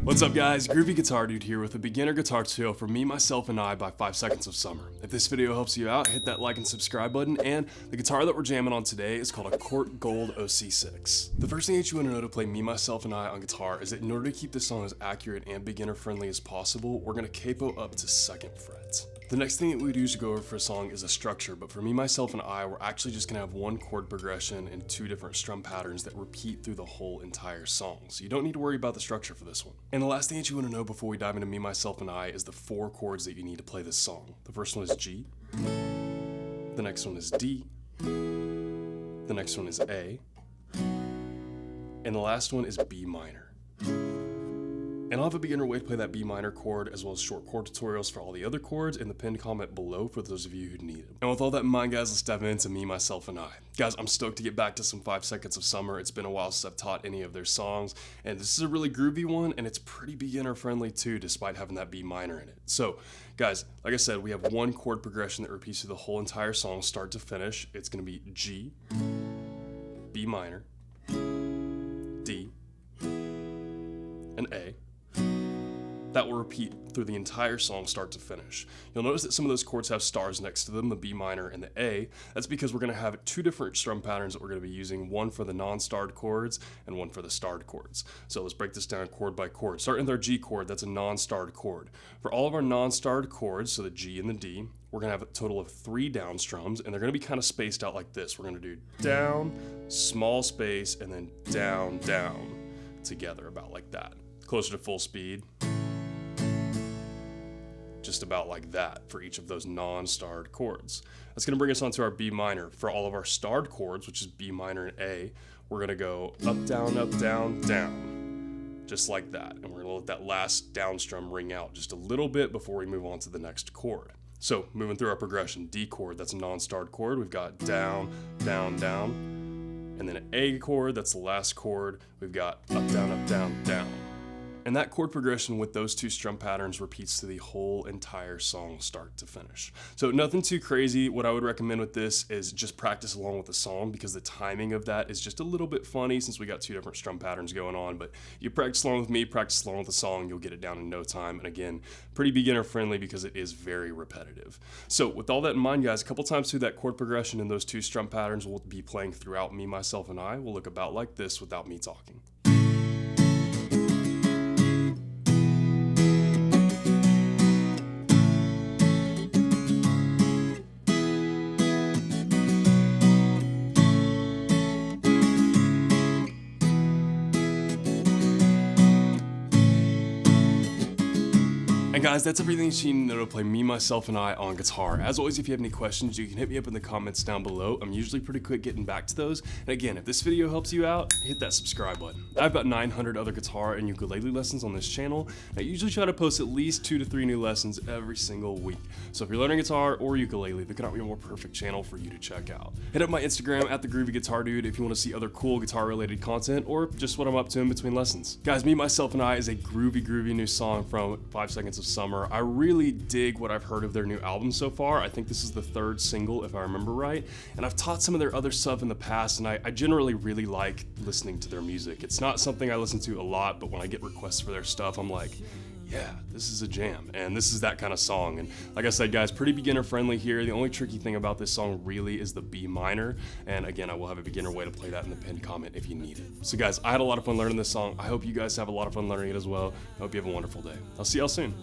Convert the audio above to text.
What's up guys, Groovy Guitar Dude here with a beginner guitar tutorial for Me, Myself, and I by 5 Seconds of Summer. If this video helps you out, hit that like and subscribe button, and the guitar that we're jamming on today is called a Chord Gold OC6. The first thing that you want to know to play Me, Myself, and I on guitar is that in order to keep this song as accurate and beginner friendly as possible, we're going to capo up to 2nd fret. The next thing that we do to go over for a song is a structure, but for Me, Myself, and I, we're actually just gonna have one chord progression and 2 different strum patterns that repeat through the whole entire song. So you don't need to worry about the structure for this one. And the last thing that you wanna know before we dive into Me, Myself, and I is the 4 chords that you need to play this song. The first one is G, the next one is D, the next one is A, and the last one is B minor. And I'll have a beginner way to play that B minor chord as well as short chord tutorials for all the other chords in the pinned comment below for those of you who need it. And with all that in mind guys, let's dive into Me, Myself, and I. Guys, I'm stoked to get back to some 5 Seconds of Summer. It's been a while since I've taught any of their songs, and this is a really groovy one, and it's pretty beginner friendly too, despite having that B minor in it. So guys, like I said, we have one chord progression that repeats through the whole entire song, start to finish. It's gonna be G, B minor, D, and A. That will repeat through the entire song start to finish. You'll notice that some of those chords have stars next to them, the B minor and the A. That's because we're going to have 2 different strum patterns that we're going to be using, one for the non-starred chords and one for the starred chords. So let's break this down chord by chord. Starting with our G chord, that's a non-starred chord. For all of our non-starred chords, so the G and the D, we're going to have a total of 3 down strums, and they're going to be kind of spaced out like this. We're going to do down, small space, and then down, down together, about like that. Closer to full speed. Just about like that for each of those non-starred chords. That's going to bring us onto our B minor. For all of our starred chords, which is B minor and A, we're going to go up, down, down, just like that. And we're going to let that last down strum ring out just a little bit before we move on to the next chord. So moving through our progression, D chord, that's a non-starred chord. We've got down, down, down. And then an A chord, that's the last chord. We've got up, down, down. And that chord progression with those 2 strum patterns repeats through the whole entire song start to finish. So nothing too crazy. What I would recommend with this is just practice along with the song, because the timing of that is just a little bit funny since we got 2 different strum patterns going on. But you practice along with me, practice along with the song, you'll get it down in no time. And again, pretty beginner friendly because it is very repetitive. So with all that in mind guys, a couple times through that chord progression and those 2 strum patterns we'll be playing throughout Me, Myself, and I will look about like this without me talking. And guys, that's everything you need to know to play Me, Myself, and I on guitar. As always, if you have any questions, you can hit me up in the comments down below. I'm usually pretty quick getting back to those. And again, if this video helps you out, hit that subscribe button. I have about 900 other guitar and ukulele lessons on this channel. I usually try to post at least 2 to 3 new lessons every single week. So if you're learning guitar or ukulele, there cannot be a more perfect channel for you to check out. Hit up my Instagram at @thegroovyguitardude if you want to see other cool guitar-related content or just what I'm up to in between lessons. Guys, Me, Myself, and I is a groovy new song from 5 Seconds of Summer. I really dig what I've heard of their new album so far. I think this is the 3rd single if I remember right, and I've taught some of their other stuff in the past, and I generally really like listening to their music. It's not something I listen to a lot, but when I get requests for their stuff, I'm like, yeah, this is a jam, and this is that kind of song. And like I said guys, pretty beginner friendly here. The only tricky thing about this song really is the B minor, and again, I will have a beginner way to play that in the pinned comment if you need it. So guys, I had a lot of fun learning this song. I hope you guys have a lot of fun learning it as well. I hope you have a wonderful day. I'll see y'all soon.